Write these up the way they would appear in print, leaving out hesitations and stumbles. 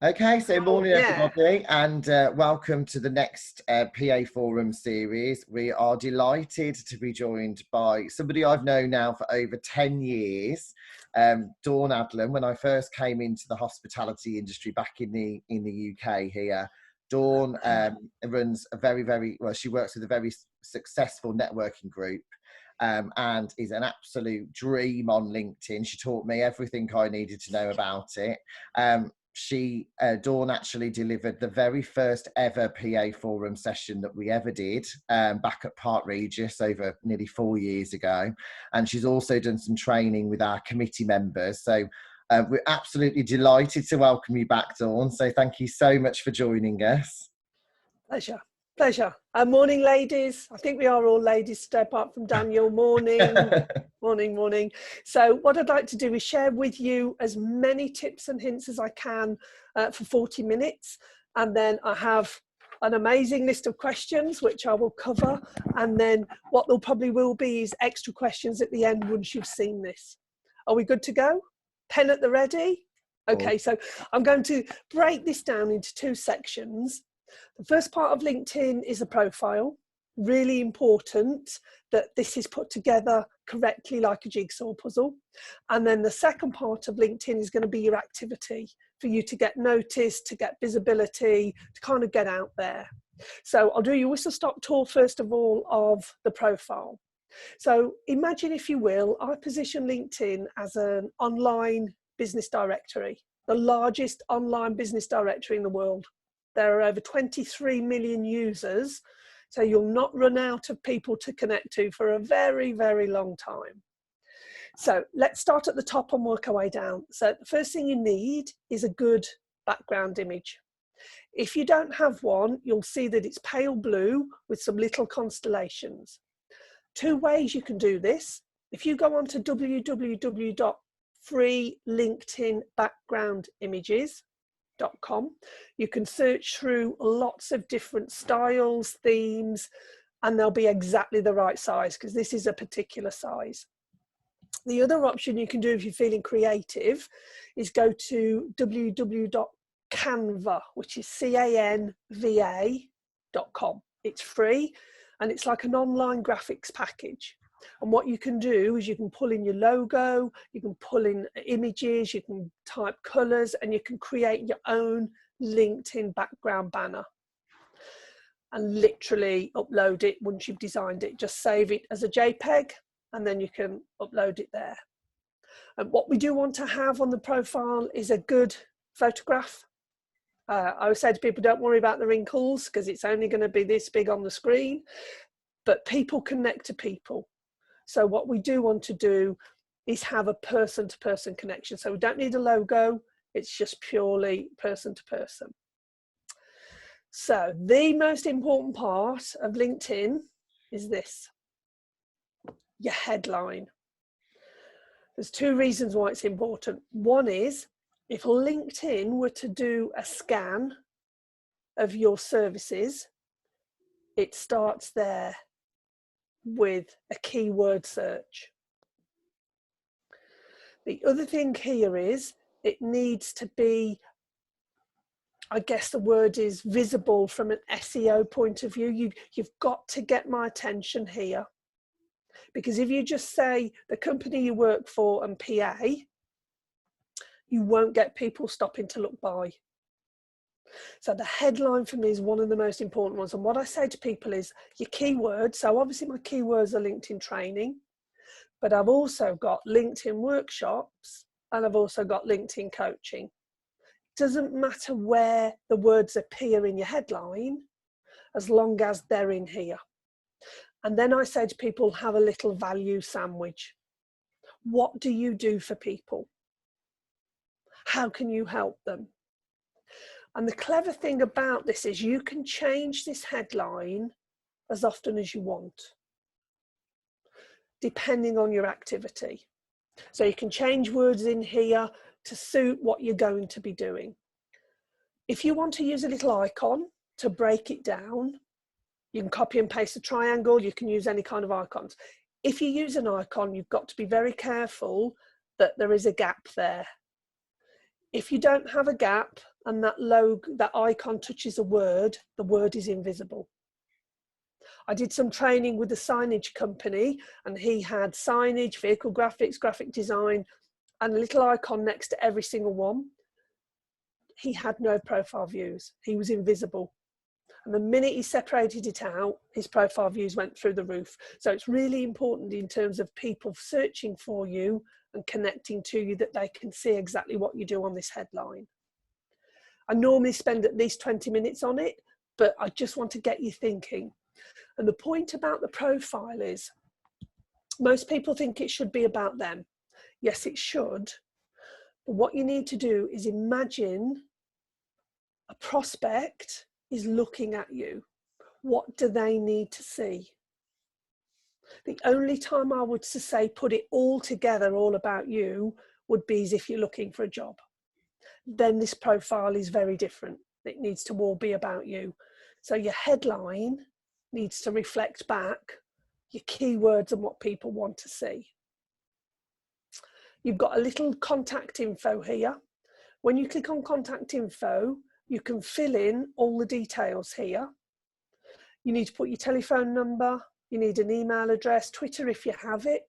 Okay, so morning Yeah. everybody, and welcome to the next PA Forum series. We are delighted to be joined by somebody I've known now for over 10 years, Dawn Adlam. When I first came into the hospitality industry back in the UK here, Dawn runs a she works with a very successful networking group. And is an absolute dream on LinkedIn. She taught me everything I needed to know about it. Dawn actually delivered the very first ever PA Forum session that we ever did back at Park Regis over nearly 4 years ago. And she's also done some training with our committee members. So we're absolutely delighted to welcome you back, Dawn. So thank you so much for joining us. Pleasure. Morning, ladies. I think we are all ladies today, apart from Daniel. Morning. Morning. So what I'd like to do is share with you as many tips and hints as I can for 40 minutes. And then I have an amazing list of questions, which I will cover. And then what there probably will be is extra questions at the end once you've seen this. Are we good to go? Pen at the ready? Okay, so I'm going to break this down into two sections. The first part of LinkedIn is a profile. Really important that this is put together correctly like a jigsaw puzzle. And then the second part of LinkedIn is going to be your activity for you to get noticed, to get visibility, to kind of get out there. So I'll do your whistle stop tour first of all of the profile. So imagine, if you will, I position LinkedIn as an online business directory, the largest online business directory in the world. There are over 23 million users, so you'll not run out of people to connect to for a very, very long time. So let's start at the top and work our way down. So the first thing you need is a good background image. If you don't have one, you'll see that it's pale blue with some little constellations. Two ways you can do this. If you go on to www.freelinkedinbackgroundimages.com, you can search through lots of different styles, themes, and they'll be exactly the right size because this is a particular size. The other option you can do if you're feeling creative is go to www.canva, which is canva.com. It's free and it's like an online graphics package. And what you can do is you can pull in your logo, you can pull in images, you can type colors, and you can create your own LinkedIn background banner and literally upload it once you've designed it. Just save it as a JPEG and then you can upload it there. And what we do want to have on the profile is a good photograph. I always say to people, don't worry about the wrinkles because it's only going to be this big on the screen, but people connect to people. So what we do want to do is have a person-to-person connection. So we don't need a logo. It's just purely person-to-person. So the most important part of LinkedIn is this, your headline. There's two reasons why it's important. One is if LinkedIn were to do a scan of your services, it starts there with a keyword search. The other thing here is it needs to be, I guess the word is visible from an SEO point of view. You've got to get my attention here. Because if you just say the company you work for and PA, you won't get people stopping to look by. So the headline for me is one of the most important ones. And what I say to people is your keywords. So obviously my keywords are LinkedIn training, but I've also got LinkedIn workshops and I've also got LinkedIn coaching. It doesn't matter where the words appear in your headline, as long as they're in here. And then I say to people, have a little value sandwich. What do you do for people? How can you help them? And the clever thing about this is you can change this headline as often as you want, depending on your activity. So you can change words in here to suit what you're going to be doing. If you want to use a little icon to break it down, you can copy and paste a triangle, you can use any kind of icons. If you use an icon, you've got to be very careful that there is a gap there. If you don't have a gap and that logo, that icon touches a word, the word is invisible. I did some training with a signage company, and he had signage, vehicle graphics, graphic design, and a little icon next to every single one. He had no profile views. He was invisible. And the minute he separated it out, his profile views went through the roof. So it's really important in terms of people searching for you and connecting to you that they can see exactly what you do on this headline. I normally spend at least 20 minutes on it, but I just want to get you thinking. And the point about the profile is, most people think it should be about them. Yes, it should. But what you need to do is imagine a prospect is looking at you. What do they need to see? The only time I would say put it all together, all about you, would be as if you're looking for a job. Then this profile is very different. It needs to all be about you. So your headline needs to reflect back your keywords and what people want to see. You've got a little contact info here. When you click on contact info, you can fill in all the details here. You need to put your telephone number, you need an email address, Twitter if you have it.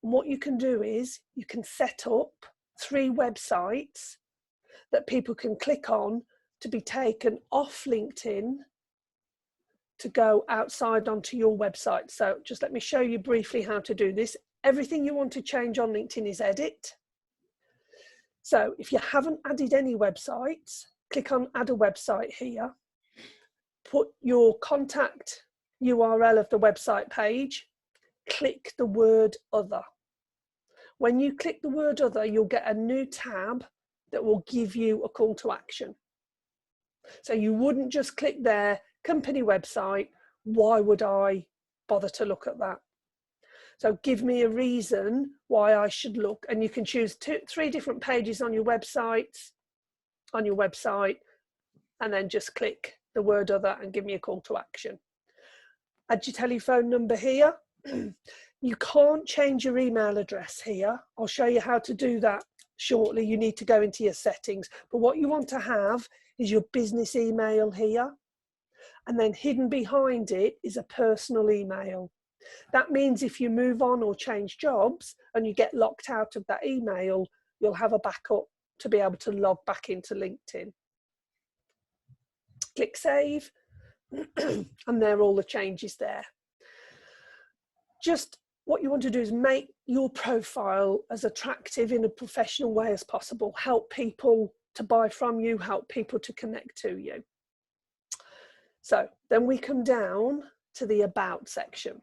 And what you can do is you can set up 3 websites that people can click on to be taken off LinkedIn to go outside onto your website. So just let me show you briefly how to do this. Everything you want to change on LinkedIn is edit. So if you haven't added any websites, click on add a website here. Put your contact URL of the website page, click the word other. When you click the word other, you'll get a new tab that will give you a call to action. So you wouldn't just click their company website. Why would I bother to look at that? So give me a reason why I should look, and you can choose 3 different pages on your website, and then just click the word other and give me a call to action. Add your telephone number here. You can't change your email address here. I'll show you how to do that shortly. You need to go into your settings, but what you want to have is your business email here, and then hidden behind it is a personal email. That means if you move on or change jobs and you get locked out of that email, you'll have a backup to be able to log back into LinkedIn. Click save, and there are all the changes there. Just what you want to do is make your profile as attractive in a professional way as possible. Help people to buy from you, help people to connect to you. So then we come down to the about section.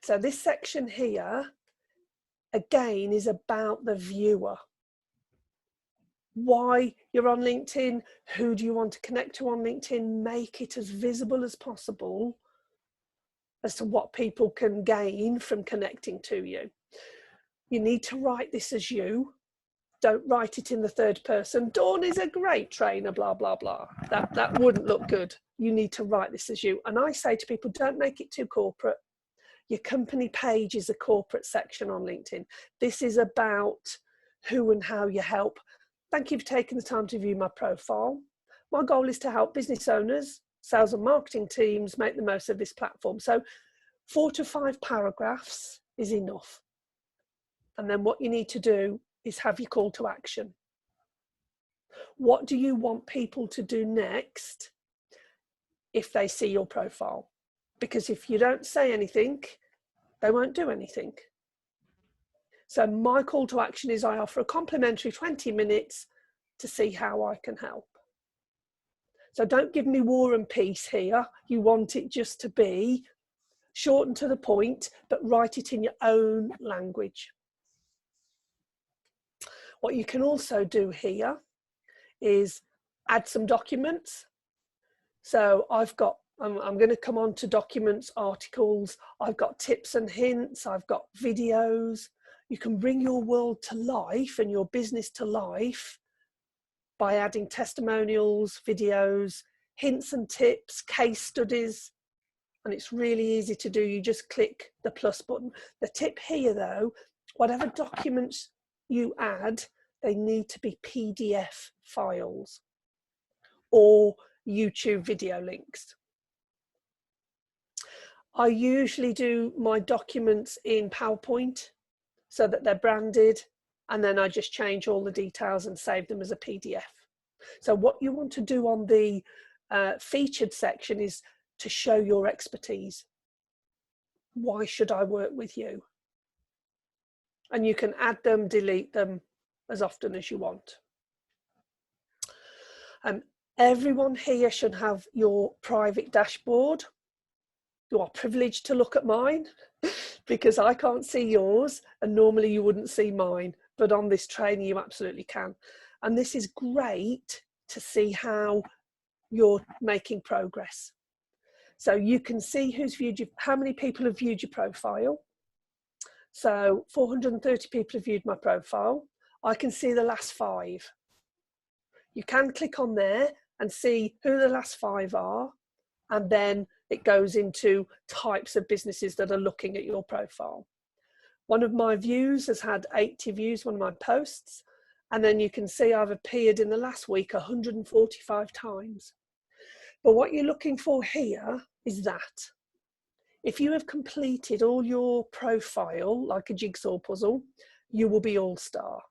So this section here, again, is about the viewer. Why you're on LinkedIn, who do you want to connect to on LinkedIn, make it as visible as possible as to what people can gain from connecting to you. You need to write this as you. Don't write it in the third person. Dawn is a great trainer, blah, blah, blah. That wouldn't look good. You need to write this as you. And I say to people, don't make it too corporate. Your company page is a corporate section on LinkedIn. This is about who and how you help. Thank you for taking the time to view my profile. My goal is to help business owners, sales and marketing teams make the most of this platform. So 4 to 5 paragraphs is enough. And then what you need to do is have your call to action. What do you want people to do next if they see your profile? Because if you don't say anything, they won't do anything. So my call to action is I offer a complimentary 20 minutes to see how I can help. So don't give me war and peace here. You want it just to be short and to the point, but write it in your own language. What you can also do here is add some documents. So I'm going to come on to documents, articles. I've got tips and hints. I've got videos. You can bring your world to life and your business to life by adding testimonials, videos, hints and tips, case studies. And it's really easy to do. You just click the plus button. The tip here though, whatever documents you add, they need to be PDF files or YouTube video links. I usually do my documents in PowerPoint so that they're branded, and then I just change all the details and save them as a PDF. So what you want to do on the featured section is to show your expertise. Why should I work with you? And you can add them, delete them as often as you want. Everyone here should have your private dashboard. You are privileged to look at mine because I can't see yours, and normally you wouldn't see mine, but on this training you absolutely can. And this is great to see how you're making progress. So you can see who's viewed you, how many people have viewed your profile. So 430 people have viewed my profile. I can see the last 5. You can click on there and see who the last 5 are, and then it goes into types of businesses that are looking at your profile. One of my views has had 80 views, one of my posts, and then you can see I've appeared in the last week 145 times. But what you're looking for here is that. If you have completed all your profile like a jigsaw puzzle, you will be all-star.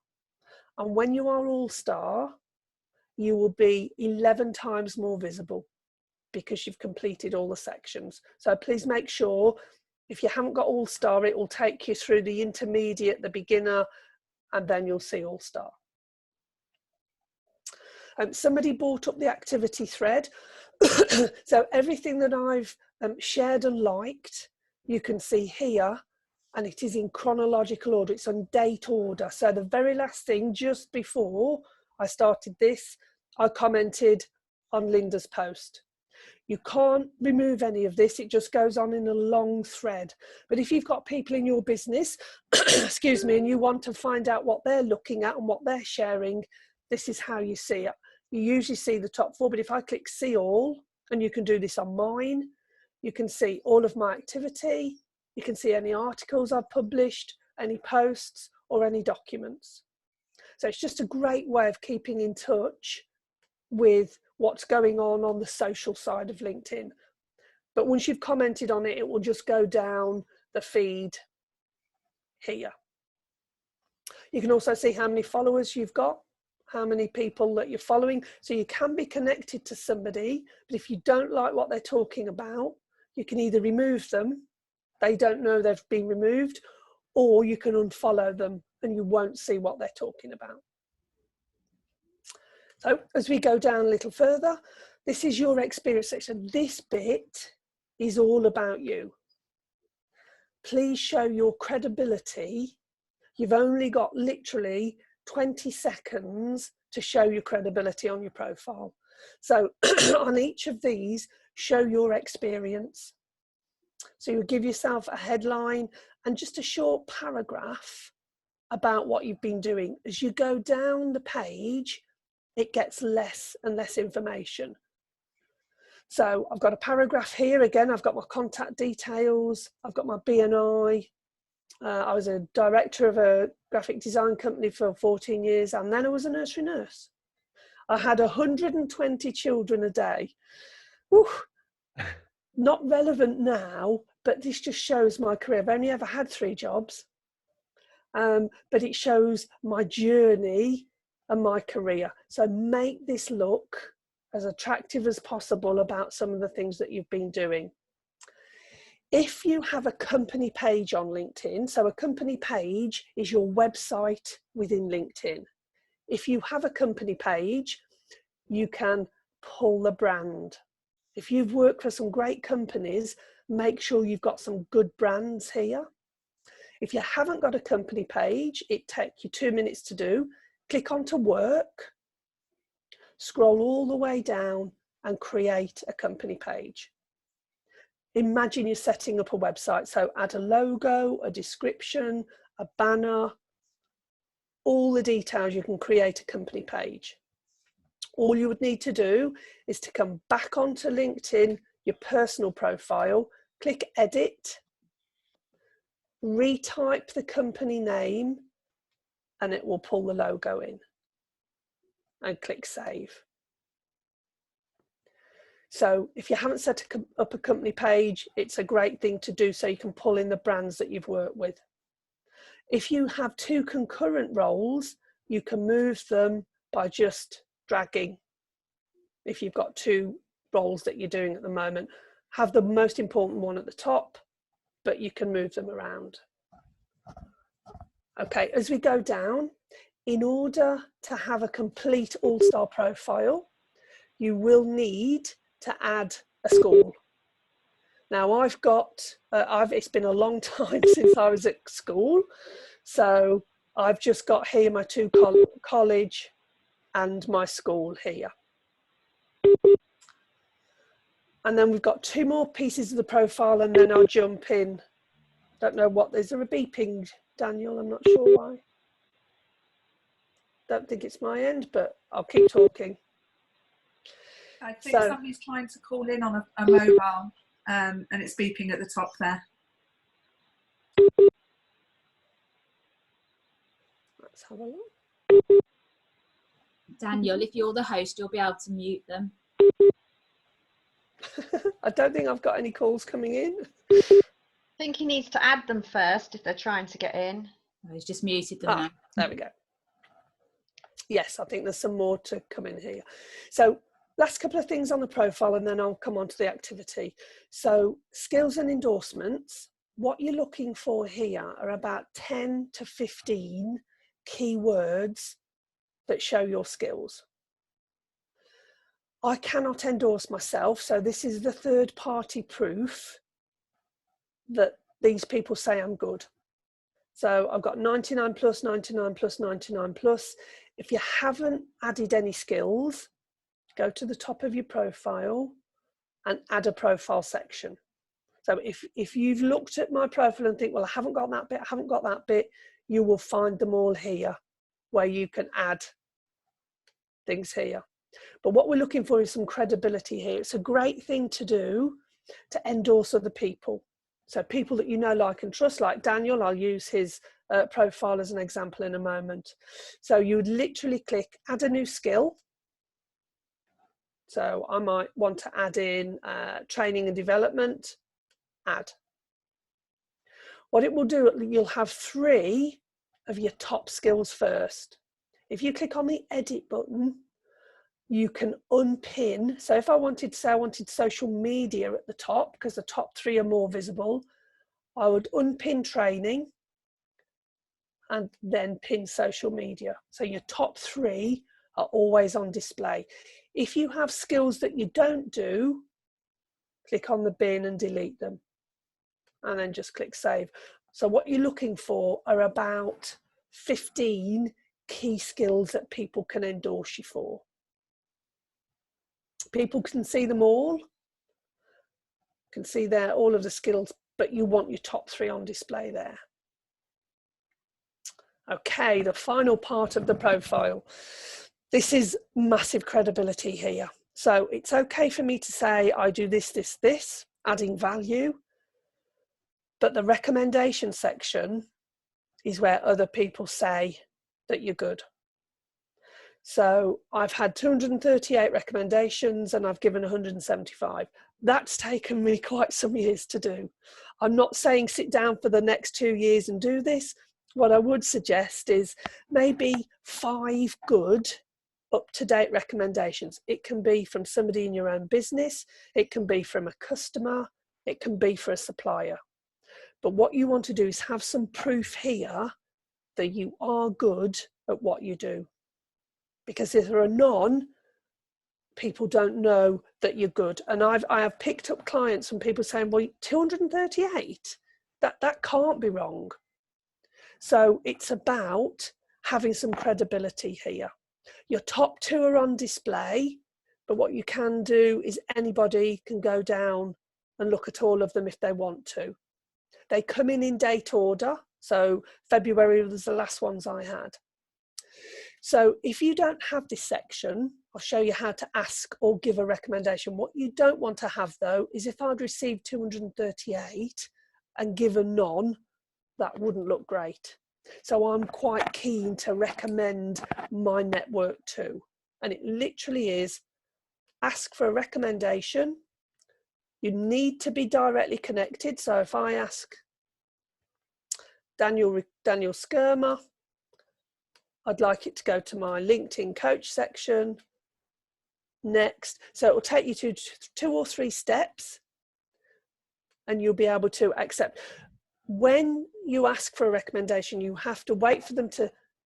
And when you are all-star, you will be 11 times more visible because you've completed all the sections. So please make sure, if you haven't got all-star, it will take you through the intermediate, the beginner, and then you'll see all-star. Somebody brought up the activity thread. So everything that I've shared and liked, you can see here, and it is in chronological order. It's on date order. So the very last thing, just before I started this, I commented on Linda's post. You can't remove any of this. It just goes on in a long thread. But if you've got people in your business, excuse me, and you want to find out what they're looking at and what they're sharing, this is how you see it. You usually see the top 4, but if I click see all, and you can do this on mine, you can see all of my activity. You can see any articles I've published, any posts, or any documents. So it's just a great way of keeping in touch with what's going on the social side of LinkedIn. But once you've commented on it, it will just go down the feed here. You can also see how many followers you've got, how many people that you're following. So you can be connected to somebody, but if you don't like what they're talking about, you can either remove them, they don't know they've been removed, or you can unfollow them and you won't see what they're talking about. So as we go down a little further, this is your experience section. This bit is all about you. Please show your credibility. You've only got literally 20 seconds to show your credibility on your profile. So on each of these, show your experience. So you give yourself a headline and just a short paragraph about what you've been doing. As you go down the page, it gets less and less information. So I've got a paragraph here. Again, I've got my contact details. I've got my BNI. I was a director of a graphic design company for 14 years, and then I was a nursery nurse. I had 120 children a day. Whew. Not relevant now, but this just shows my career. I've only ever had 3 jobs, but it shows my journey and my career. So make this look as attractive as possible about some of the things that you've been doing. If you have a company page on LinkedIn, so a company page is your website within LinkedIn. If you have a company page, you can pull the brand. If you've worked for some great companies, make sure you've got some good brands here. If you haven't got a company page, it takes you 2 minutes to do. Click onto work, scroll all the way down and create a company page. Imagine you're setting up a website. So add a logo, a description, a banner, all the details. You can create a company page. All you would need to do is to come back onto LinkedIn, your personal profile, click edit, retype the company name, and it will pull the logo in, and click save. So if you haven't set up a company page, it's a great thing to do so you can pull in the brands that you've worked with. If you have 2 concurrent roles, you can move them by just dragging. If you've got 2 roles that you're doing at the moment, have the most important one at the top, but you can move them around. Okay, as we go down, in order to have a complete all-star profile, you will need to add a school. Now it's been a long time since I was at school, so I've just got here my 2 college and my school here. And then we've got 2 more pieces of the profile, and then I'll jump in. Don't know what, is there a beeping, Daniel? I'm not sure why. Don't think it's my end, but I'll keep talking. I think somebody's trying to call in on a mobile, and it's beeping at the top there. Let's have a look. Daniel, if you're the host, you'll be able to mute them. I don't think I've got any calls coming in. I think he needs to add them first if they're trying to get in. Oh, he's just muted them now. There we go. Yes, I think there's some more to come in here. So last couple of things on the profile, and then I'll come on to the activity. So skills and endorsements, what you're looking for here are about 10 to 15 keywords that show your skills. I cannot endorse myself, so this is the third party proof that these people say I'm good. So I've got 99 plus, 99 plus, 99 plus. If you haven't added any skills, go to the top of your profile and add a profile section. So if you've looked at my profile and think, well, I haven't got that bit, I haven't got that bit, you will find them all here where you can add things here. But what we're looking for is some credibility here. It's a great thing to do to endorse other people. So people that you know, like and trust, like Daniel, I'll use his profile as an example in a moment. So you would literally click add a new skill. So I might want to add in training and development, add. What it will do, you'll have 3 of your top skills first. If you click on the edit button, you can unpin. So if I wanted to say I wanted social media at the top, because the top 3 are more visible, I would unpin training and then pin social media. So your top 3 are always on display. If you have skills that you don't do, click on the bin and delete them, and then just click save. So what you're looking for are about 15 key skills that people can endorse you for. People can see them all, can see there all of the skills, but you want your top 3 on display there. Okay, the final part of the profile. This is massive credibility here. So it's okay for me to say I do this, this, this, adding value, but the recommendation section is where other people say that you're good. So I've had 238 recommendations and I've given 175. That's taken me quite some years to do. I'm not saying sit down for the next 2 years and do this. What I would suggest is maybe 5 good, up-to-date recommendations. It can be from somebody in your own business. It can be from a customer. It can be for a supplier. But what you want to do is have some proof here that you are good at what you do. Because if there are none, people don't know that you're good. And I have picked up clients from people saying, well, 238, that can't be wrong. So it's about having some credibility here. Your top 2 are on display, but what you can do is anybody can go down and look at all of them if they want to. They come in date order. So February was the last ones I had. So if you don't have this section, I'll show you how to ask or give a recommendation. What you don't want to have though, is if I'd received 238 and given none, that wouldn't look great. So I'm quite keen to recommend my network too. And it literally is ask for a recommendation. You need to be directly connected. So if I ask Daniel Skirmer, I'd like it to go to my LinkedIn coach section. Next. So it will take you to 2 or 3 steps and you'll be able to accept. When you ask for a recommendation, you have to wait for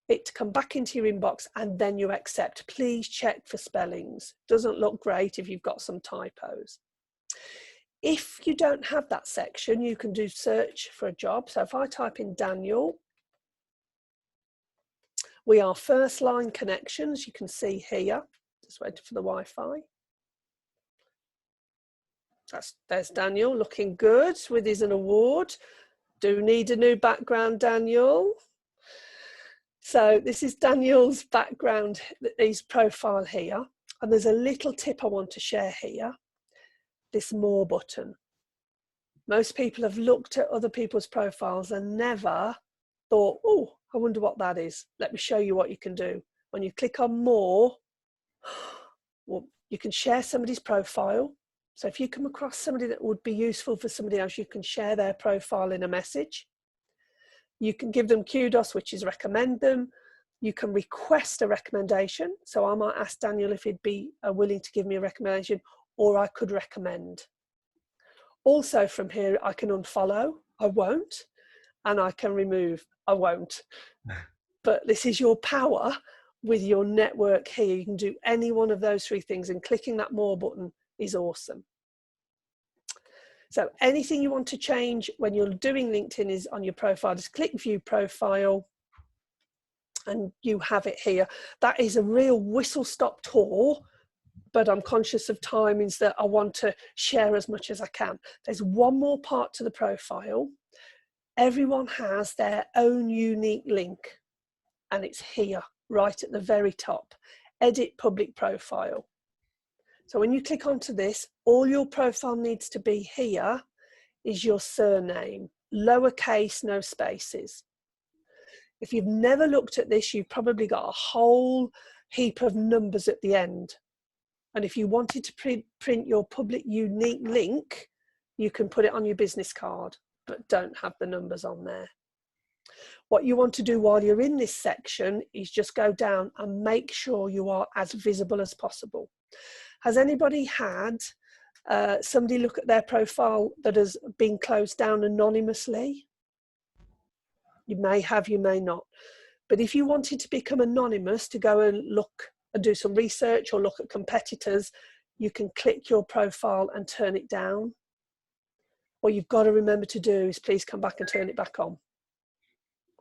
it to come back into your inbox and then you accept. Please check for spellings. Doesn't look great if you've got some typos. If you don't have that section, you can do search for a job. So if I type in Daniel, we are first line connections. You can see here, just waiting for the Wi-Fi. There's Daniel looking good with his award. Do need a new background, Daniel. So this is Daniel's background, his profile here. And there's a little tip I want to share here. This more button. Most people have looked at other people's profiles and never thought, oh, I wonder what that is. Let me show you what you can do. When you click on more, well, you can share somebody's profile. So if you come across somebody that would be useful for somebody else, you can share their profile in a message. You can give them kudos, which is recommend them. You can request a recommendation. So I might ask Daniel if he'd be willing to give me a recommendation, or I could recommend. Also from here, I can unfollow, I won't, and I can remove, I won't. But this is your power with your network here. You can do any one of those 3 things, and clicking that more button is awesome. So anything you want to change when you're doing LinkedIn is on your profile. Just click view profile and you have it here. That is a real whistle stop tour, but I'm conscious of time, is that I want to share as much as I can. There's one more part to the profile. Everyone has their own unique link, and it's here, right at the very top. Edit public profile. So when you click onto this, all your profile needs to be here is your surname, lowercase, no spaces. If you've never looked at this, you've probably got a whole heap of numbers at the end. And if you wanted to print your public unique link, you can put it on your business card, but don't have the numbers on there. What you want to do while you're in this section is just go down and make sure you are as visible as possible. Has anybody had somebody look at their profile that has been closed down anonymously? You may have, you may not. But if you wanted to become anonymous, to go and look and do some research or look at competitors, you can click your profile and turn it down. What you've got to remember to do is please come back and turn it back on,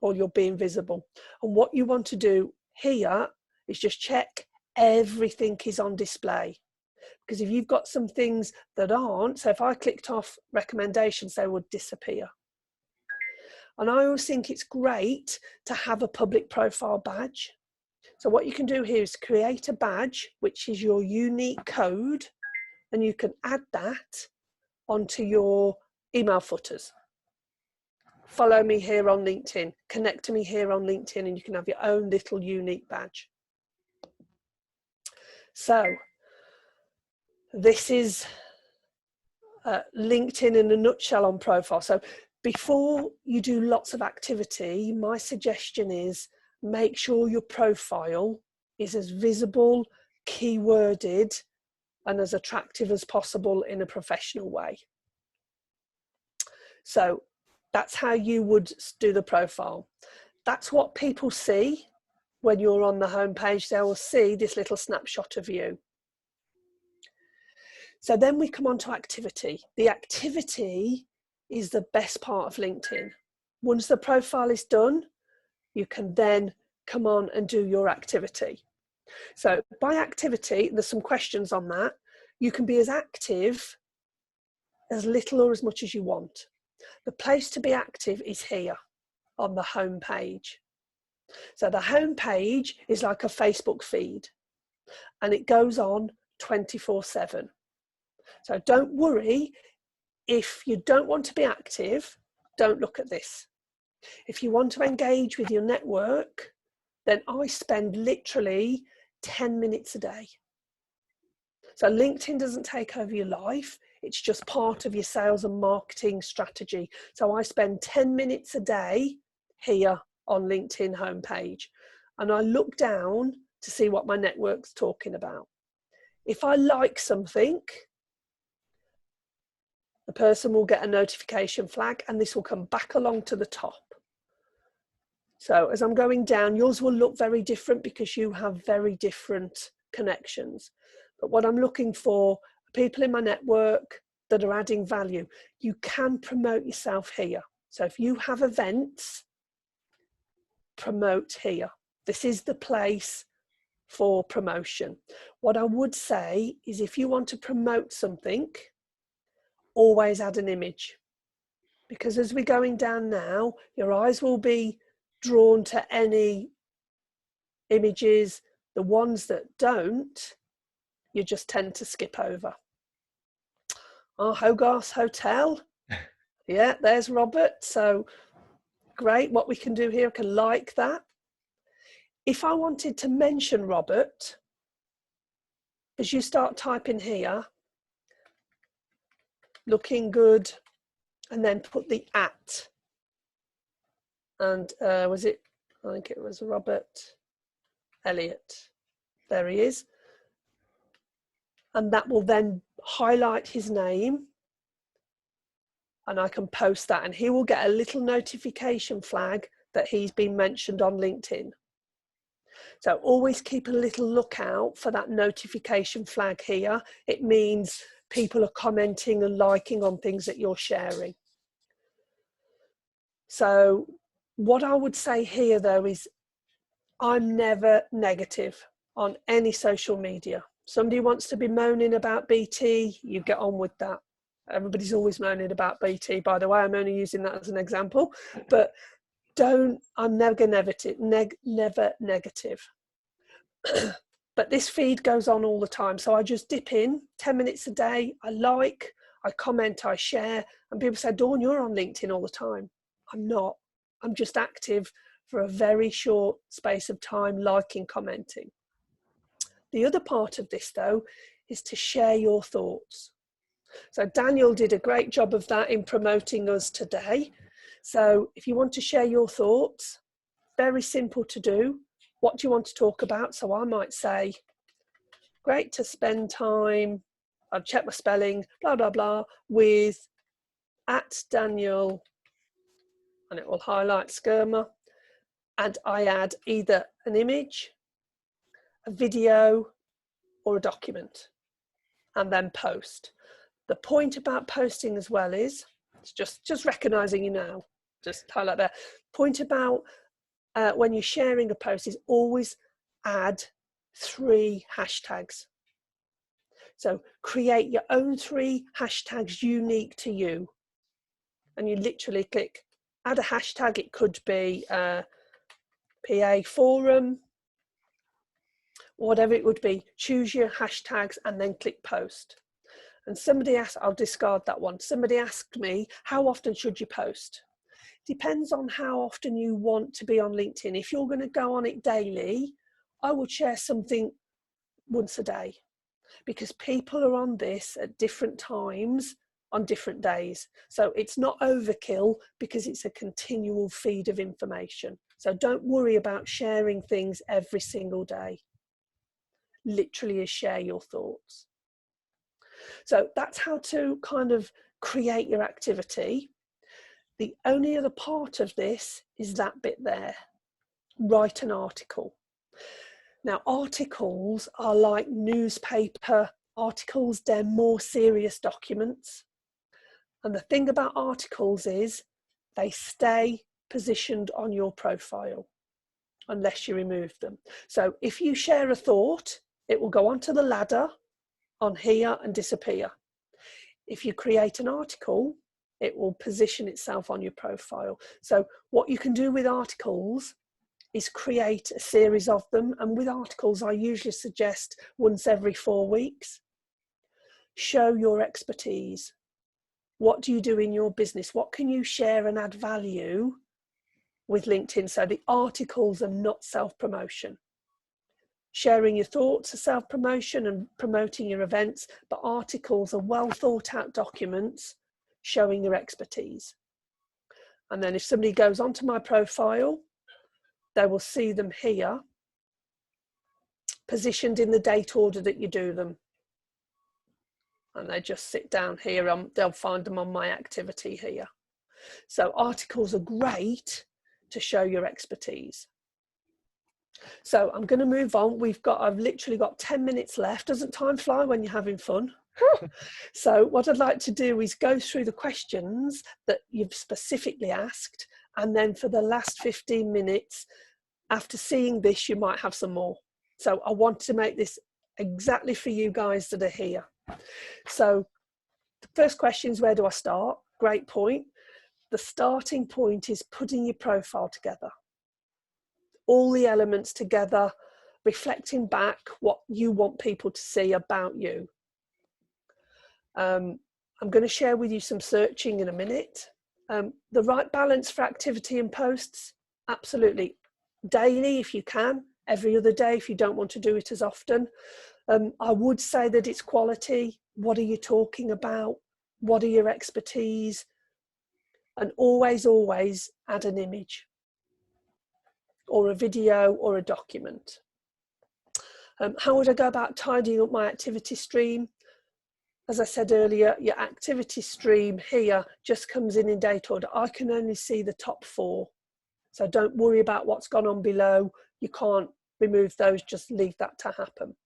or you'll be invisible. And what you want to do here is just check everything is on display. Because if you've got some things that aren't, so if I clicked off recommendations, they would disappear. And I always think it's great to have a public profile badge. So what you can do here is create a badge, which is your unique code, and you can add that onto your email footers. Follow me here on LinkedIn, connect to me here on LinkedIn, and you can have your own little unique badge. So this is LinkedIn in a nutshell on profile. So before you do lots of activity, my suggestion is make sure your profile is as visible, keyworded, and as attractive as possible in a professional way. So that's how you would do the profile. That's what people see when you're on the home page. They will see this little snapshot of you. So then we come on to activity. The activity is the best part of LinkedIn. Once the profile is done, you can then come on and do your activity. So by activity, there's some questions on that. You can be as active as little or as much as you want. The place to be active is here on the home page. So the home page is like a Facebook feed, and it goes on 24/7. So don't worry if you don't want to be active, don't look at this. If you want to engage with your network, then I spend literally 10 minutes a day. So LinkedIn doesn't take over your life. It's just part of your sales and marketing strategy. So I spend 10 minutes a day here on LinkedIn homepage, and I look down to see what my network's talking about. If I like something, the person will get a notification flag, and this will come back along to the top. So as I'm going down, yours will look very different because you have very different connections. But what I'm looking for are people in my network that are adding value. You can promote yourself here. So if you have events, promote here. This is the place for promotion. What I would say is if you want to promote something, always add an image. Because as we're going down now, your eyes will be drawn to any images. The ones that don't, you just tend to skip over. Oh, Hogarth's Hotel. Yeah, there's Robert. So great. What we can do here, I can like that. If I wanted to mention Robert, as you start typing here, looking good, and then put the @ and was it, I think it was Robert Elliott. There he is. And that will then highlight his name, and I can post that, and he will get a little notification flag that he's been mentioned on LinkedIn. So always keep a little lookout for that notification flag here. It means people are commenting and liking on things that you're sharing. So what I would say here though is I'm never negative on any social media. Somebody wants to be moaning about BT, you get on with that. Everybody's always moaning about BT, by the way. I'm only using that as an example, but I'm never negative. But this feed goes on all the time. So I just dip in 10 minutes a day. I like, I comment, I share. And people say, Dawn, you're on LinkedIn all the time. I'm not. I'm just active for a very short space of time, liking, commenting. The other part of this, though, is to share your thoughts. So Daniel did a great job of that in promoting us today. So if you want to share your thoughts, very simple to do. What do you want to talk about? So I might say, great to spend time, I'll check my spelling, blah, blah, blah, with @Daniel, and it will highlight Skirma. And I add either an image, a video, or a document, and then post. The point about posting as well is, it's just recognizing you now, just highlight there. Point about when you're sharing a post is always add 3 hashtags. So create your own 3 hashtags unique to you. And you literally click add a hashtag. It could be PA forum, whatever it would be. Choose your hashtags and then click post. And somebody asked, I'll discard that one. Somebody asked me, how often should you post? Depends on how often you want to be on LinkedIn. If you're going to go on it daily, I would share something once a day, because people are on this at different times on different days. So it's not overkill because it's a continual feed of information. So don't worry about sharing things every single day. Literally is share your thoughts. So that's how to kind of create your activity. The only other part of this is that bit there, write an article. Now, articles are like newspaper articles, they're more serious documents. And the thing about articles is they stay positioned on your profile unless you remove them. So if you share a thought, it will go onto the ladder on here and disappear. If you create an article, it will position itself on your profile. So what you can do with articles is create a series of them. And with articles, I usually suggest once every 4 weeks. Show your expertise. What do you do in your business? What can you share and add value with LinkedIn. So the articles are not self-promotion. Sharing your thoughts are self-promotion and promoting your events, but articles are well thought out documents showing your expertise. And then if somebody goes onto my profile, they will see them here, positioned in the date order that you do them. And they just sit down here, they'll find them on my activity here. So articles are great to show your expertise. So I'm going to move on. I've literally got 10 minutes left. Doesn't time fly when you're having fun? So what I'd like to do is go through the questions that you've specifically asked. And then for the last 15 minutes, after seeing this, you might have some more. So I want to make this exactly for you guys that are here. So the first question is, where do I start? Great point. The starting point is putting your profile together. All the elements together, reflecting back what you want people to see about you. I'm going to share with you some searching in a minute. The right balance for activity and posts, absolutely. Daily if you can, every other day if you don't want to do it as often. I would say that it's quality. What are you talking about? What are your expertise? And always, always add an image or a video or a document. How would I go about tidying up my activity stream? As I said earlier, your activity stream here just comes in date order. I can only see the top 4. So don't worry about what's gone on below. You can't remove those, just leave that to happen.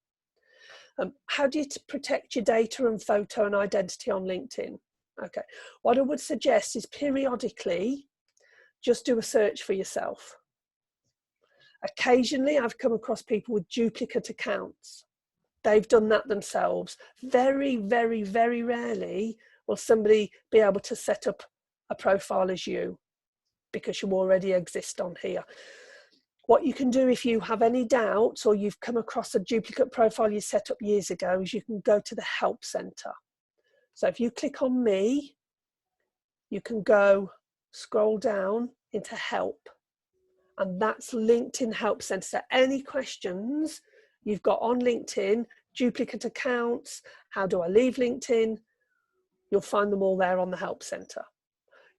How do you protect your data and photo and identity on LinkedIn? Okay, what I would suggest is periodically just do a search for yourself. Occasionally I've come across people with duplicate accounts. They've done that themselves. Very, very, very rarely will somebody be able to set up a profile as you because you already exist on here. What you can do if you have any doubts or you've come across a duplicate profile you set up years ago is you can go to the help center. So if you click on me, you can go scroll down into help, and that's LinkedIn Help Center. So any questions you've got on LinkedIn, duplicate accounts, how do I leave LinkedIn? You'll find them all there on the help center.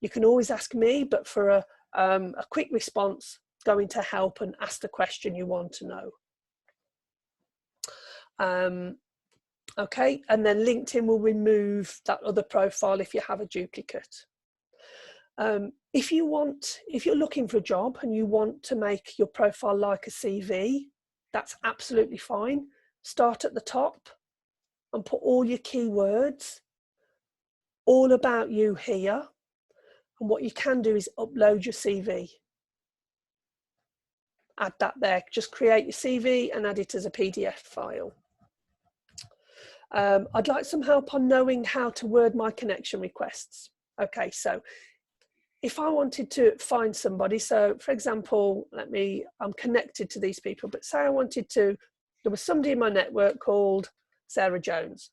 You can always ask me, but for a quick response, go into help and ask the question you want to know. Okay, and then LinkedIn will remove that other profile if you have a duplicate. If you're looking for a job and you want to make your profile like a CV, that's absolutely fine. Start at the top and put all your keywords, all about you here. And what you can do is upload your CV. Add that there. Just create your CV and add it as a PDF file. I'd like some help on knowing how to word my connection requests. Okay, so if I wanted to find somebody, so for example, I'm connected to these people, but say I wanted to, there was somebody in my network called Sarah Jones.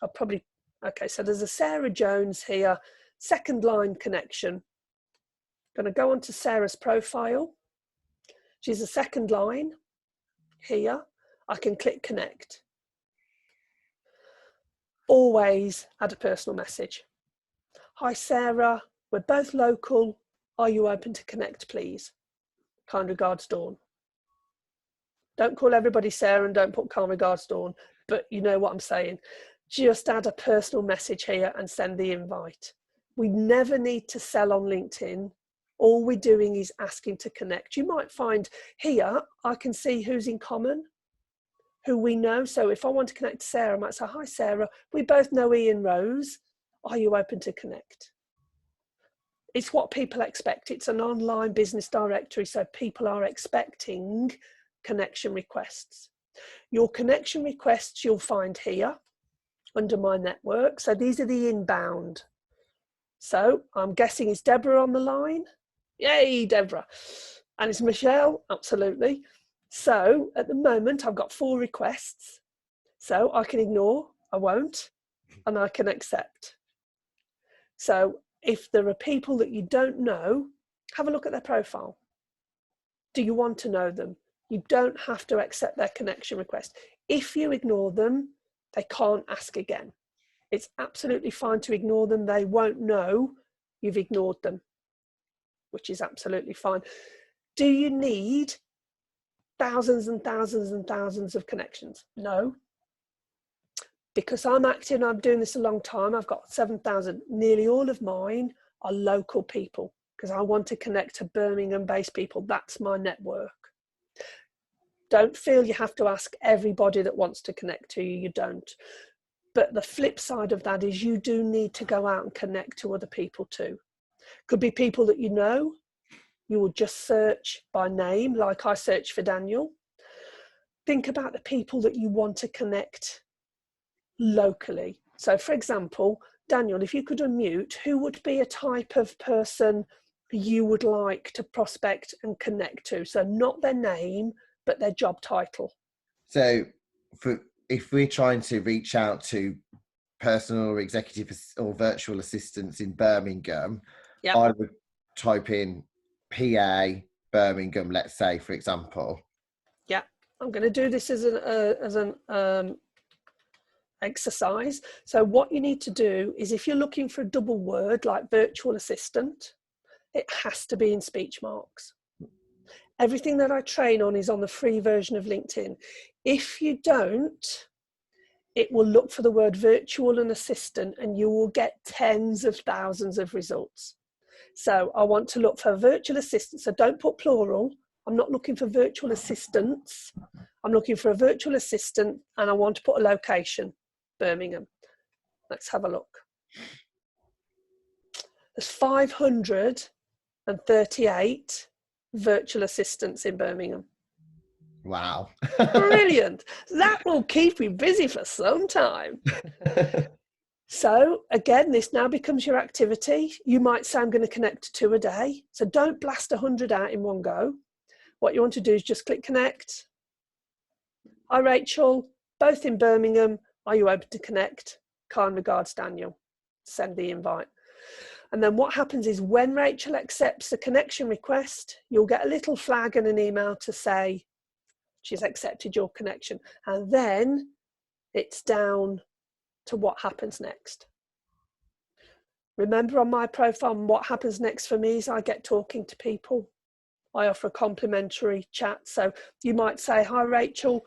Okay, so there's a Sarah Jones here, second line connection. I'm going to go onto Sarah's profile. She's a second line here. I can click connect. Always add a personal message. Hi Sarah, we're both local. Are you open to connect, please? Kind regards, Dawn. Don't call everybody Sarah and don't put kind regards, Dawn, but you know what I'm saying. Just add a personal message here and send the invite. We never need to sell on LinkedIn. All we're doing is asking to connect. You might find here, I can see who's in common, who we know. So if I want to connect to Sarah, I might say, hi Sarah, we both know Ian Rose. Are you open to connect? It's what people expect. It's an online business directory, so people are expecting connection requests. Your connection requests you'll find here under my network. So these are the inbound. So I'm guessing it's Deborah on the line. Yay, Deborah. And it's Michelle, absolutely. So at the moment, I've got 4 requests. So I can ignore, I won't, and I can accept. So if there are people that you don't know, have a look at their profile. Do you want to know them? You don't have to accept their connection request. If you ignore them, they can't ask again. It's absolutely fine to ignore them. They won't know you've ignored them, which is absolutely fine. Do you need thousands and thousands and thousands of connections? No. Because I'm doing this a long time, I've got 7,000. Nearly all of mine are local people because I want to connect to Birmingham-based people. That's my network. Don't feel you have to ask everybody that wants to connect to you. You don't. But the flip side of that is you do need to go out and connect to other people too. Could be people that you know. You will just search by name, like I search for Daniel. Think about the people that you want to connect locally. So for example, Daniel, if you could unmute, who would be a type of person you would like to prospect and connect to? So not their name, but their job title. So if we're trying to reach out to personal or executive or virtual assistants in Birmingham, yep. I would type in PA Birmingham, let's say, for example. Yeah, I'm going to do this as an exercise. So what you need to do is, if you're looking for a double word like virtual assistant, it has to be in speech marks. Everything that I train on is on the free version of LinkedIn. If you don't, it will look for the word virtual and assistant and you will get tens of thousands of results. So I want to look for virtual assistants. So don't put plural. I'm not looking for virtual assistants. I'm looking for a virtual assistant and I want to put a location, Birmingham. Let's have a look. There's 538 virtual assistants in Birmingham. Wow. Brilliant. That will keep you busy for some time. So again, this now becomes your activity. You might say, I'm going to connect to 2 a day. So don't blast 100 out in one go. What you want to do is just click connect. Hi, Rachel, both in Birmingham. Are you able to connect? Kind regards, Daniel. Send the invite. And then what happens is when Rachel accepts the connection request, you'll get a little flag and an email to say she's accepted your connection. And then it's down to what happens next. Remember, on my profile, what happens next for me is I get talking to people. I offer a complimentary chat. So you might say, hi, Rachel,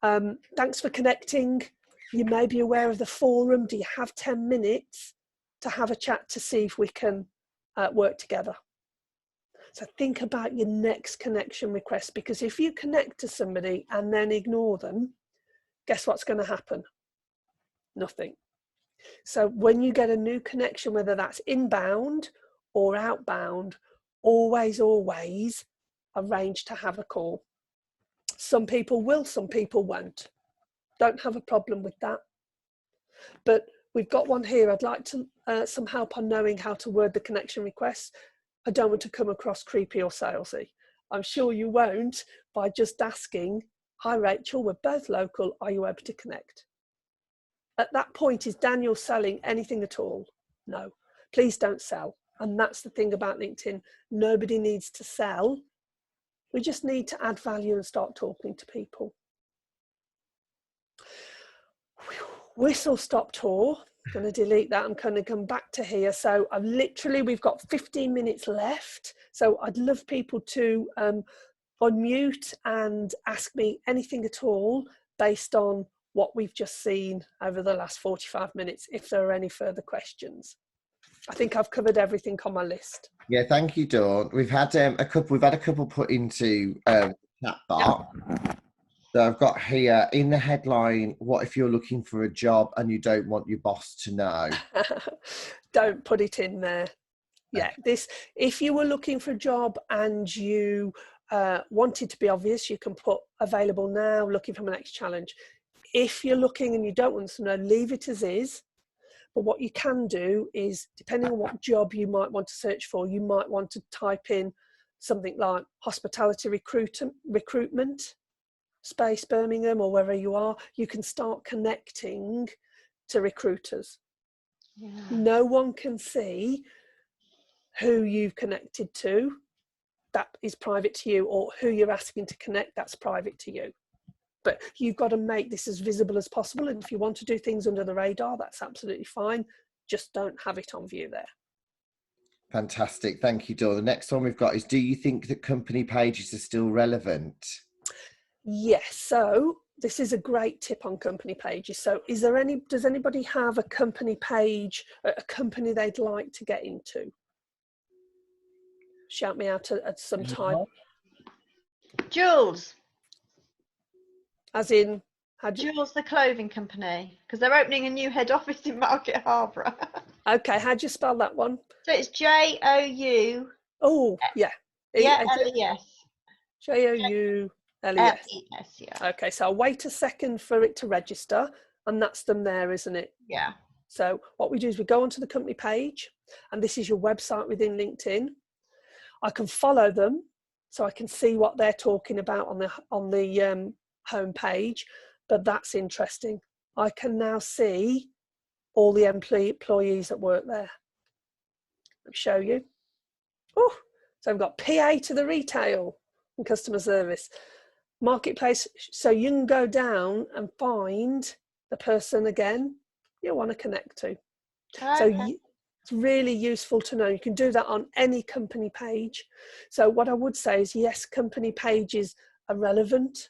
thanks for connecting. You may be aware of the forum. Do you have 10 minutes to have a chat to see if we can work together? So think about your next connection request, because if you connect to somebody and then ignore them, guess what's going to happen? Nothing. So when you get a new connection, whether that's inbound or outbound, always arrange to have a call. Some people will, some people won't. Don't have a problem with that. But we've got one here. I'd like to some help on knowing how to word the connection request. I don't want to come across creepy or salesy. I'm sure you won't by just asking, hi Rachel, we're both local, are you able to connect? At that point, is Daniel selling anything at all? No, please don't sell. And that's the thing about LinkedIn. Nobody needs to sell. We just need to add value and start talking to people. Whistle stop tour. I'm going to delete that. I'm going to come back to here. So we've got 15 minutes left. So I'd love people to unmute and ask me anything at all based on what we've just seen over the last 45 minutes, if there are any further questions. I think I've covered everything on my list. Yeah, thank you, Dawn. We've had a couple put into chat bar. Yep. So I've got here in the headline, what if you're looking for a job and you don't want your boss to know? Don't put it in there. Yeah, if you were looking for a job and you wanted to be obvious, you can put available now, looking for my next challenge. If you're looking and you don't want to know, leave it as is. But what you can do is, depending on what job you might want to search for, you might want to type in something like hospitality recruitment space Birmingham, or wherever you are. You can start connecting to recruiters. Yeah. No one can see who you've connected to. that is private to you, or who you're asking to connect, that's private to you. But you've got to make this as visible as possible. And if you want to do things under the radar, that's absolutely fine. Just don't have it on view there. Fantastic. Thank you, Dawn. The next one we've got is, do you think that company pages are still relevant? Yes. So this is a great tip on company pages. So does anybody have a company page, a company they'd like to get into? Shout me out at some time. Jules. As in, Jules the clothing company, because they're opening a new head office in Market Harborough. Okay, how do you spell that one? So it's Joules. Oh, yeah. Yeah, L-E-S. Joules. Yes, yeah. Okay, so I'll wait a second for it to register, and that's them there, isn't it? Yeah. So what we do is we go onto the company page, and this is your website within LinkedIn. I can follow them, so I can see what they're talking about on the home page. But that's interesting. I can now see all the employees that work there. Let me show you. Oh, so I've got PA to the retail and customer service, marketplace. So you can go down and find the person again you want to connect to. Okay. So it's really useful to know. You can do that on any company page. So what I would say is, yes, company pages are relevant,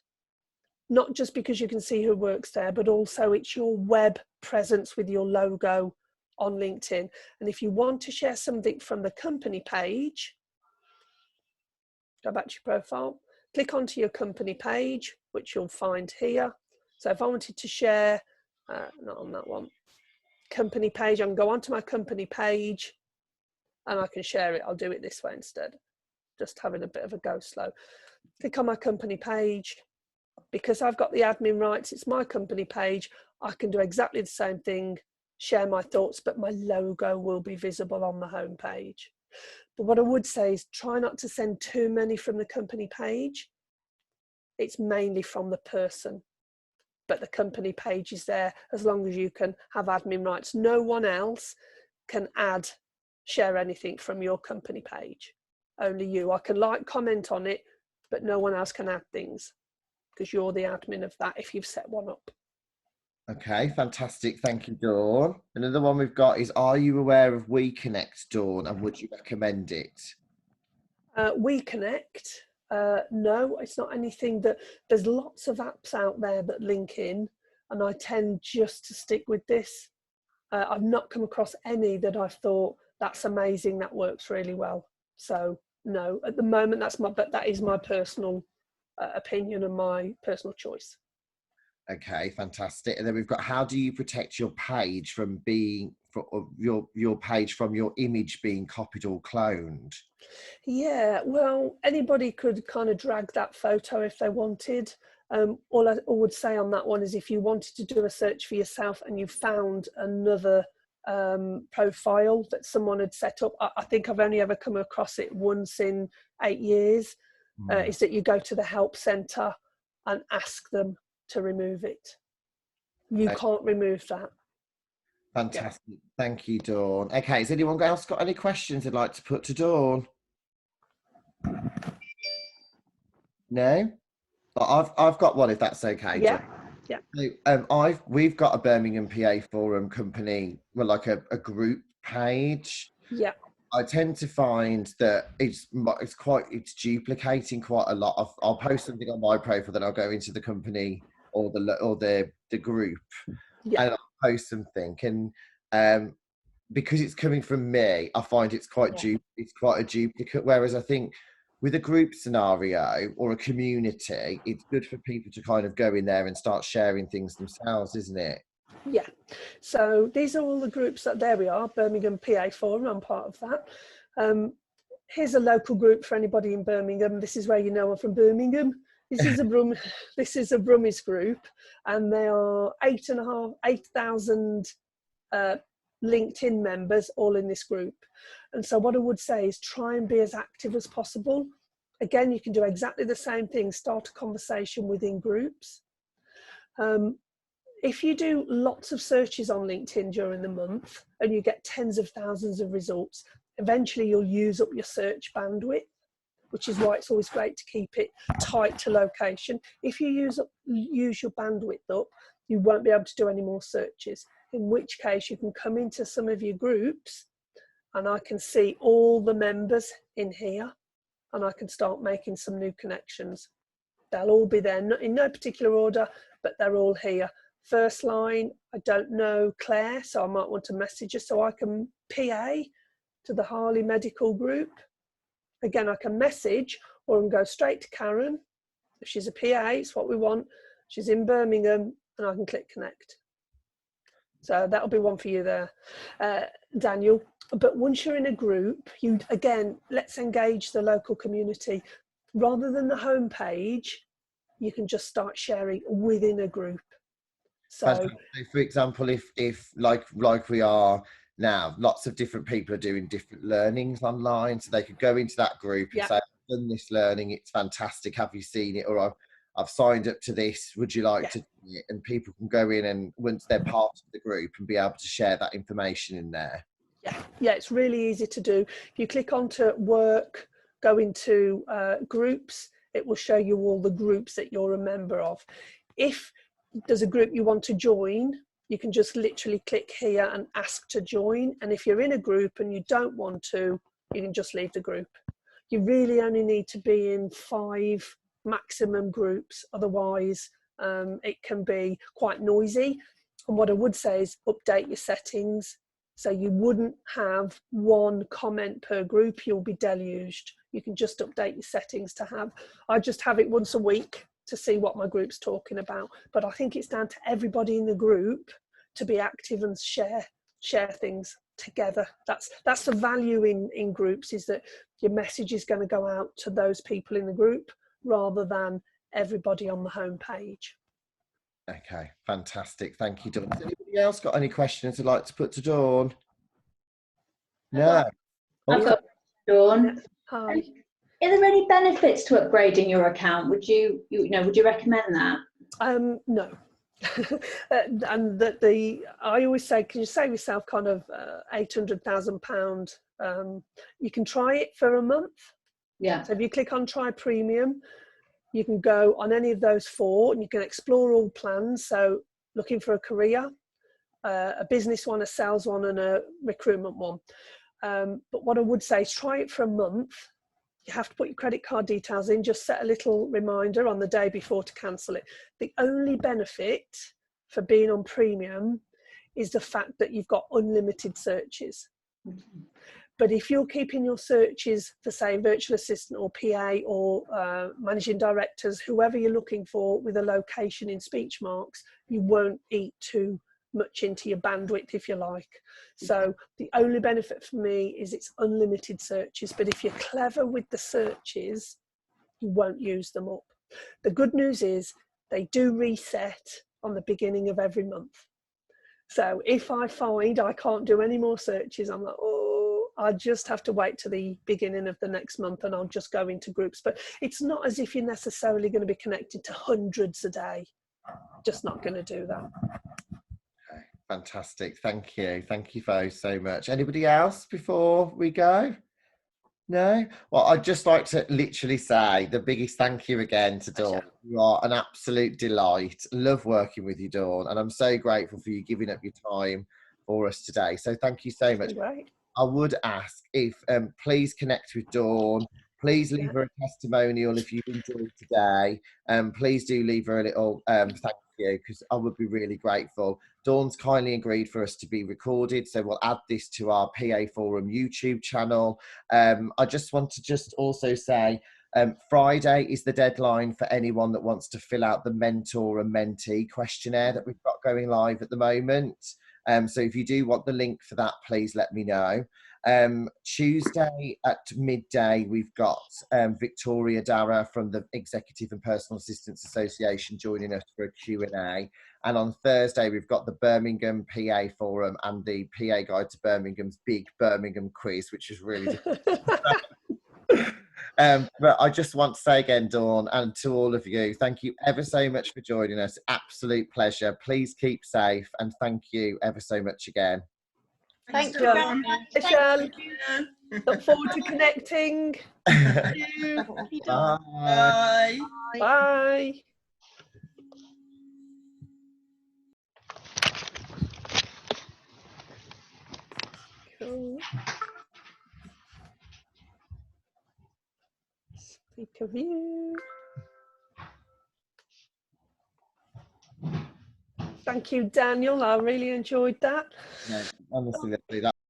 not just because you can see who works there, but also it's your web presence with your logo on LinkedIn. And if you want to share something from the company page, go back to your profile, click onto your company page, which you'll find here. So if I wanted to share, not on that one, company page, I can go onto my company page and I can share it. I'll do it this way instead, just having a bit of a go slow. Click on my company page. Because I've got the admin rights, it's my company page, I can do exactly the same thing, share my thoughts, but my logo will be visible on the home page. But what I would say is, try not to send too many from the company page. It's mainly from the person, but the company page is there as long as you can have admin rights. No one else can share anything from your company page. Only you. I can comment on it, but no one else can add things, because you're the admin of that if you've set one up. Okay, fantastic. Thank you, Dawn. Another one we've got is, are you aware of WeConnect, Dawn, and would you recommend it? WeConnect, no, it's not anything that, there's lots of apps out there that link in, and I tend just to stick with this. I've not come across any that I've thought, that's amazing, that works really well. So no, at the moment, but that is my personal opinion and my personal choice. Okay, fantastic. And then we've got, how do you protect your page from being, your page from your image being copied or cloned? Yeah, well, anybody could kind of drag that photo if they wanted. All I would say on that one is, if you wanted to do a search for yourself and you found another profile that someone had set up, I think I've only ever come across it once in 8 years, is that you go to the help centre and ask them to remove it. You can't remove that. Fantastic. Yeah. Thank you, Dawn. Okay, has anyone else got any questions they'd like to put to Dawn? No? I've got one, if that's okay. Yeah. Yeah. So, we've got a Birmingham PA Forum company, well, like a group page. Yeah. I tend to find that it's duplicating quite a lot. I'll post something on my profile, then I'll go into the company or the group, yeah. and I'll post something, and because it's coming from me, I find it's quite a duplicate. Whereas I think with a group scenario or a community, it's good for people to kind of go in there and start sharing things themselves, isn't it? Yeah. So these are all the groups there we are, Birmingham PA Forum, I'm part of that. Here's a local group for anybody in Birmingham. This is where you know I'm from Birmingham. This is a Brummies group, and they are 8,000 LinkedIn members all in this group. And so what I would say is, try and be as active as possible. Again, you can do exactly the same thing, start a conversation within groups. If you do lots of searches on LinkedIn during the month and you get tens of thousands of results, eventually you'll use up your search bandwidth. which is why it's always great to keep it tight to location. If you use your bandwidth up, you won't be able to do any more searches, in which case you can come into some of your groups and I can see all the members in here and I can start making some new connections. They'll all be there, in no particular order, but they're all here. First line, I don't know Claire, so I might want to message her so I can PA to the Harley Medical Group. Again, I can message or I can go straight to Karen. If she's a PA, it's what we want. She's in Birmingham and I can click connect. So that'll be one for you there, Daniel. But once you're in a group, again, let's engage the local community. Rather than the home page, you can just start sharing within a group. So, for example, if like we are now, lots of different people are doing different learnings online, so they could go into that group and say, I've done this learning, it's fantastic, have you seen it? Or I've signed up to this, would you like to do it? And people can go in and once they're part of the group and be able to share that information in there. Yeah, it's really easy to do. If you click onto work, go into groups, it will show you all the groups that you're a member of. If there's a group you want to join, you can just literally click here and ask to join. And if you're in a group and you don't want to, you can just leave the group. You really only need to be in 5 maximum groups, otherwise it can be quite noisy. And what I would say is update your settings. So you wouldn't have 1 comment per group, you'll be deluged. You can just update your settings to have, I just have it once a week to see what my group's talking about. But I think it's down to everybody in the group to be active and share things together. That's the value in groups, is that your message is going to go out to those people in the group rather than everybody on the home page. Okay, fantastic. Thank you, Dawn. Has anybody else got any questions they'd like to put to Dawn? No. I've got Dawn. Hi. Are there any benefits to upgrading your account? Would you recommend that? No. And I always say, can you save yourself kind of £800,000? You can try it for a month. Yeah. So if you click on try premium, you can go on any of those 4 and you can explore all plans. So looking for a career, a business one, a sales one, and a recruitment one. But what I would say is try it for a month. You have to put your credit card details in, just set a little reminder on the day before to cancel it. The only benefit for being on premium is the fact that you've got unlimited searches. Mm-hmm. But if you're keeping your searches for, say, virtual assistant or PA or managing directors, whoever you're looking for, with a location in speech marks, you won't eat too much into your bandwidth, if you like. So the only benefit for me is it's unlimited searches. But if you're clever with the searches, you won't use them up. The good news is they do reset on the beginning of every month. So if I find I can't do any more searches, I'm like, I just have to wait to the beginning of the next month and I'll just go into groups. But it's not as if you're necessarily going to be connected to hundreds a day. Just not going to do that. Okay, fantastic. Thank you. Thank you both so much. Anybody else before we go? No? Well, I'd just like to literally say the biggest thank you again to Dawn. You are an absolute delight. Love working with you, Dawn. And I'm so grateful for you giving up your time for us today. So thank you so much. Great. I would ask if please connect with Dawn. Please leave her a testimonial if you enjoyed today. Please do leave her a little thank you, because I would be really grateful. Dawn's kindly agreed for us to be recorded, so we'll add this to our PA Forum YouTube channel. I just want to also say Friday is the deadline for anyone that wants to fill out the mentor and mentee questionnaire that we've got going live at the moment. So if you do want the link for that, please let me know. Tuesday at midday, we've got Victoria Dara from the Executive and Personal Assistants Association joining us for a Q&A. And on Thursday, we've got the Birmingham PA Forum and the PA Guide to Birmingham's big Birmingham quiz, which is really but I just want to say again, Dawn, and to all of you, thank you ever so much for joining us. Absolute pleasure. Please keep safe, and thank you ever so much again. Thank you very much. Thank you. Look forward to connecting. Thank you. Bye. Bye. Cool. Speaker view. Thank you, Daniel. I really enjoyed that. No, honestly,